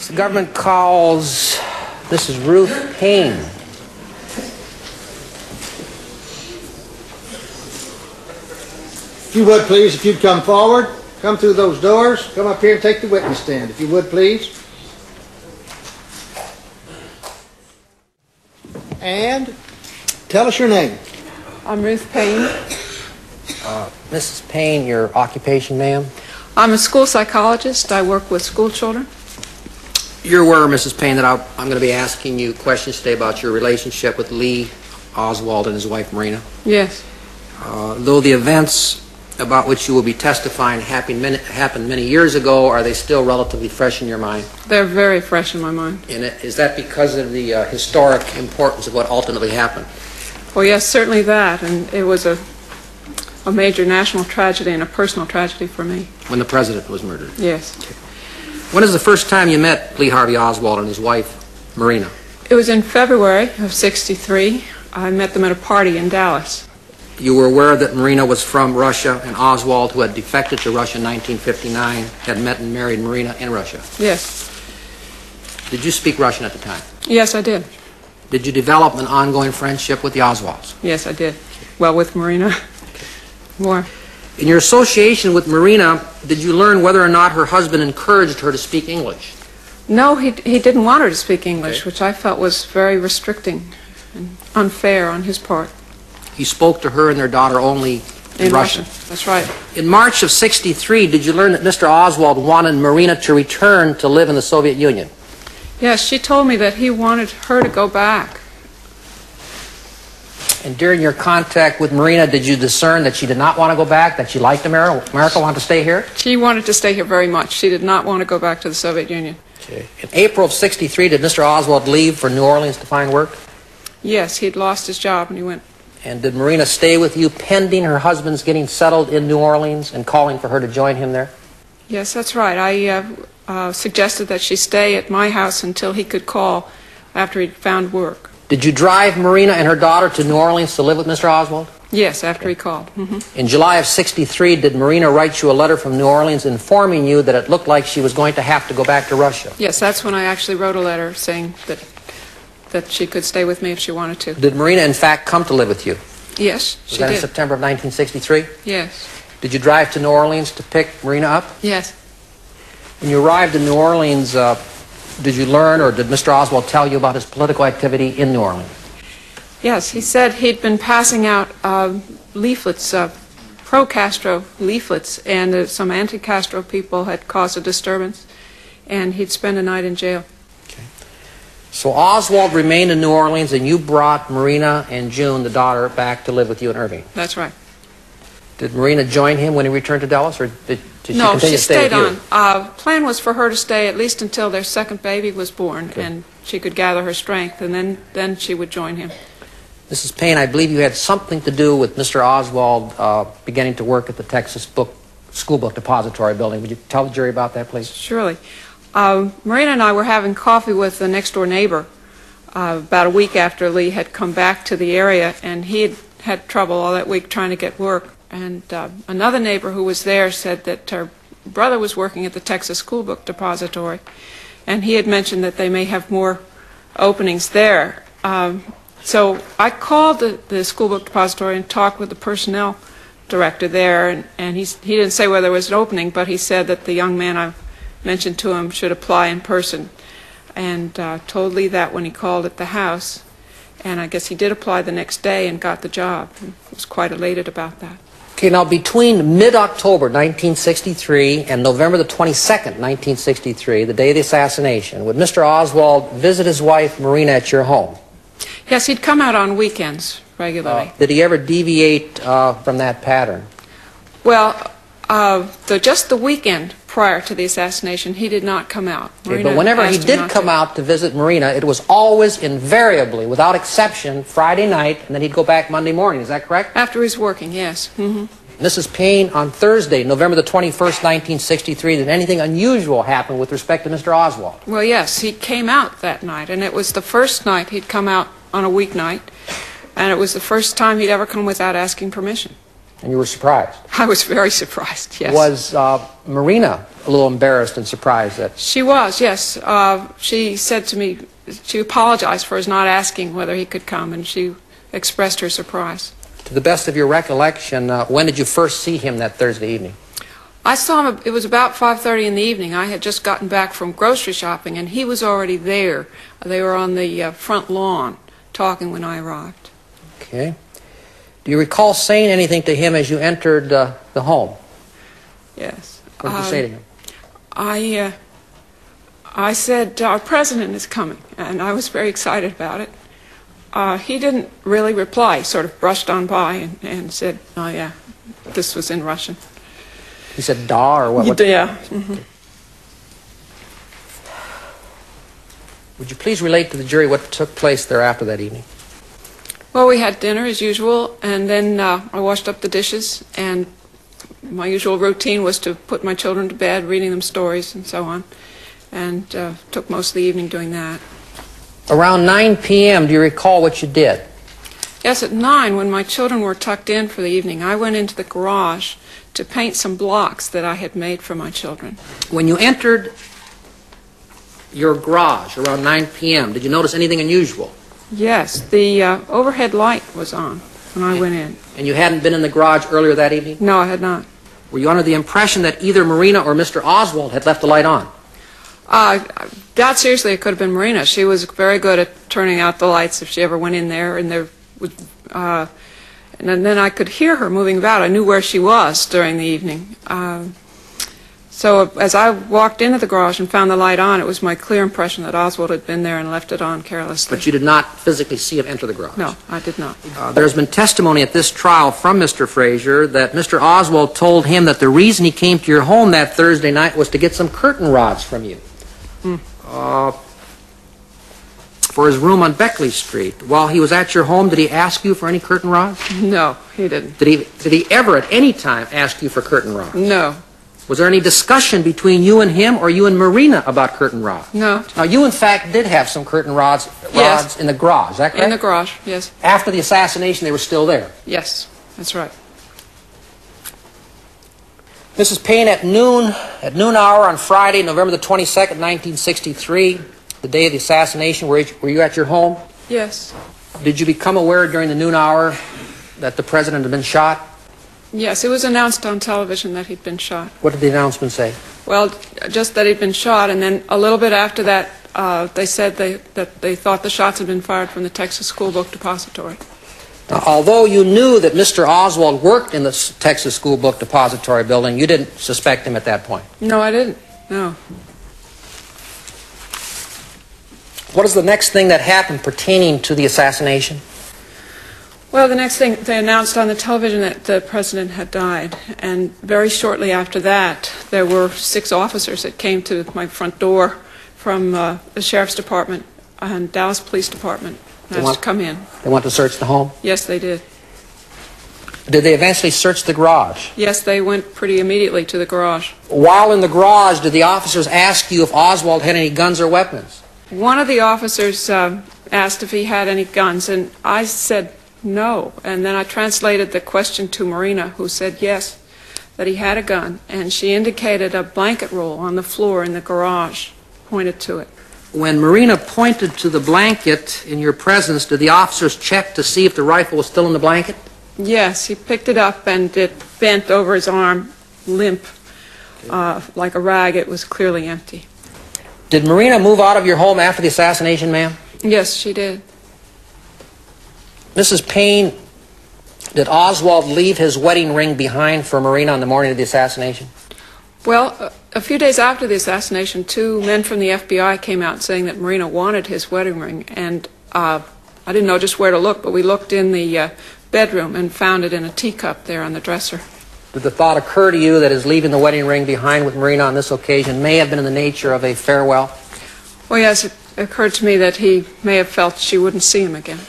The government calls Mrs. Ruth Paine. If you would, please, if you'd come forward, come through those doors, come up here and take the witness stand, if you would, please. And tell us your name. I'm Ruth Paine. Mrs. Paine, your occupation, ma'am? I'm a school psychologist. I work with school children. You're aware, Mrs. Paine, that I'm going to be asking you questions today about your relationship with Lee Oswald and his wife, Marina. Yes. Though the events about which you will be testifying happened many years ago, are they still relatively fresh in your mind? They're very fresh in my mind. And is that because of the historic importance of what ultimately happened? Well, yes, certainly that. And it was a major national tragedy and a personal tragedy for me. When the president was murdered? Yes. When is the first time you met Lee Harvey Oswald and his wife, Marina? It was in February of '63. I met them at a party in Dallas. You were aware that Marina was from Russia, and Oswald, who had defected to Russia in 1959, had met and married Marina in Russia? Yes. Did you speak Russian at the time? Yes, I did. Did you develop an ongoing friendship with the Oswalds? Yes, I did. Well, with Marina. More. In your association with Marina, did you learn whether or not her husband encouraged her to speak English? No, he didn't want her to speak English, which I felt was very restricting and unfair on his part. He spoke to her and their daughter only in Russian. That's right. In March of '63, did you learn that Mr. Oswald wanted Marina to return to live in the Soviet Union? Yes, she told me that he wanted her to go back. And during your contact with Marina, did you discern that she did not want to go back, that she liked America, wanted to stay here? She wanted to stay here very much. She did not want to go back to the Soviet Union. Okay. In April of '63, did Mr. Oswald leave for New Orleans to find work? Yes, he'd lost his job and he went. And did Marina stay with you pending her husband's getting settled in New Orleans and calling for her to join him there? Yes, that's right. I suggested that she stay at my house until he could call after he'd found work. Did you drive Marina and her daughter to New Orleans to live with Mr. Oswald? Yes, after he called. Mm-hmm. In July of '63, did Marina write you a letter from New Orleans informing you that it looked like she was going to have to go back to Russia? Yes, that's when I actually wrote a letter saying that she could stay with me if she wanted to. Did Marina, in fact, come to live with you? Yes, she did. Was that in September of 1963? Yes. Did you drive to New Orleans to pick Marina up? Yes. When you arrived in New Orleans, did you learn or did Mr. Oswald tell you about his political activity in New Orleans? Yes, he said he'd been passing out leaflets, pro-Castro leaflets, and some anti-Castro people had caused a disturbance, and he'd spend a night in jail. Okay. So Oswald remained in New Orleans, and you brought Marina and June, the daughter, back to live with you in Irving? That's right. Did Marina join him when he returned to Dallas, or did she no, continue to stay with you? No, she stayed on. Plan was for her to stay at least until their second baby was born, okay, and she could gather her strength, and then she would join him. Mrs. Paine, I believe you had something to do with Mr. Oswald beginning to work at the Texas School Book Depository building. Would you tell the jury about that, please? Surely. Marina and I were having coffee with the next-door neighbor about a week after Lee had come back to the area, and he had trouble all that week trying to get work. And another neighbor who was there said that her brother was working at the Texas School Book Depository, and he had mentioned that they may have more openings there. So I called the School Book Depository and talked with the personnel director there, and he didn't say whether there was an opening, but he said that the young man I mentioned to him should apply in person, and told Lee that when he called at the house, and I guess he did apply the next day and got the job. He was quite elated about that. Okay, now between mid-October 1963 and November the 22nd, 1963, the day of the assassination, would Mr. Oswald visit his wife Marina at your home? Yes, he'd come out on weekends regularly. Did he ever deviate from that pattern? Well, just the weekend prior to the assassination, he did not come out. Okay, but whenever he did come out to visit Marina, it was always invariably, without exception, Friday night, and then he'd go back Monday morning. Is that correct? After he's working, yes. Mm-hmm. Mrs. Paine, on Thursday, November the 21st, 1963, did anything unusual happen with respect to Mr. Oswald? Well, yes, he came out that night, and it was the first night he'd come out on a weeknight, and it was the first time he'd ever come without asking permission. And you were surprised? I was very surprised, yes. Was Marina a little embarrassed and surprised that... She was, yes. She said to me, she apologized for his not asking whether he could come, and she expressed her surprise. To the best of your recollection, when did you first see him that Thursday evening? I saw him, it was about 5:30 in the evening. I had just gotten back from grocery shopping, and he was already there. They were on the front lawn talking when I arrived. Okay. Do you recall saying anything to him as you entered the home? Yes. What did you say to him? I said, our president is coming, and I was very excited about it. He didn't really reply. He sort of brushed on by and said, oh yeah, this was in Russian. He said da or what? Yeah. Mm-hmm. Would you please relate to the jury what took place thereafter that evening? Well, we had dinner as usual, and then I washed up the dishes, and my usual routine was to put my children to bed, reading them stories and so on, and took most of the evening doing that. Around 9 p.m., do you recall what you did? Yes, at 9, when my children were tucked in for the evening, I went into the garage to paint some blocks that I had made for my children. When you entered your garage around 9 p.m., did you notice anything unusual? Yes, the overhead light was on when I went in. And you hadn't been in the garage earlier that evening? No, I had not. Were you under the impression that either Marina or Mr. Oswald had left the light on? Doubt seriously it could have been Marina. She was very good at turning out the lights if she ever went in there, and there was, and then I could hear her moving about. I knew where she was during the evening. So as I walked into the garage and found the light on, it was my clear impression that Oswald had been there and left it on carelessly. But you did not physically see him enter the garage? No, I did not. There's been testimony at this trial from Mr. Frazier that Mr. Oswald told him that the reason he came to your home that Thursday night was to get some curtain rods from you. For his room on Beckley Street. While he was at your home, did he ask you for any curtain rods? No, he didn't. Did he ever at any time ask you for curtain rods? No. Was there any discussion between you and him or you and Marina about curtain rods? No. Now, you in fact did have some curtain rods Yes. in the garage, is that correct? In the garage, yes. After the assassination, they were still there? Yes, that's right. Mrs. Paine, at noon hour on Friday, November the 22nd, 1963, the day of the assassination, were you at your home? Yes. Did you become aware during the noon hour that the president had been shot? Yes, it was announced on television that he'd been shot. What did the announcement say? Well, just that he'd been shot, and then a little bit after that, they said that they thought the shots had been fired from the Texas School Book Depository. Now, although you knew that Mr. Oswald worked in the Texas School Book Depository building, you didn't suspect him at that point? No, I didn't. No. What is the next thing that happened pertaining to the assassination? Well, the next thing, they announced on the television that the president had died, and very shortly after that, there were 6 officers that came to my front door from the Sheriff's Department and Dallas Police Department and asked to come in. They went to search the home? Yes, they did. Did they eventually search the garage? Yes, they went pretty immediately to the garage. While in the garage, did the officers ask you if Oswald had any guns or weapons? One of the officers asked if he had any guns, and I said no. And then I translated the question to Marina, who said yes, that he had a gun. And she indicated a blanket roll on the floor in the garage, pointed to it. When Marina pointed to the blanket in your presence, did the officers check to see if the rifle was still in the blanket? Yes, he picked it up and it bent over his arm, limp, like a rag. It was clearly empty. Did Marina move out of your home after the assassination, ma'am? Yes, she did. Mrs. Paine, did Oswald leave his wedding ring behind for Marina on the morning of the assassination? Well, a few days after the assassination, 2 men from the FBI came out saying that Marina wanted his wedding ring, and I didn't know just where to look, but we looked in the bedroom and found it in a teacup there on the dresser. Did the thought occur to you that his leaving the wedding ring behind with Marina on this occasion may have been in the nature of a farewell? Well, yes, it occurred to me that he may have felt she wouldn't see him again.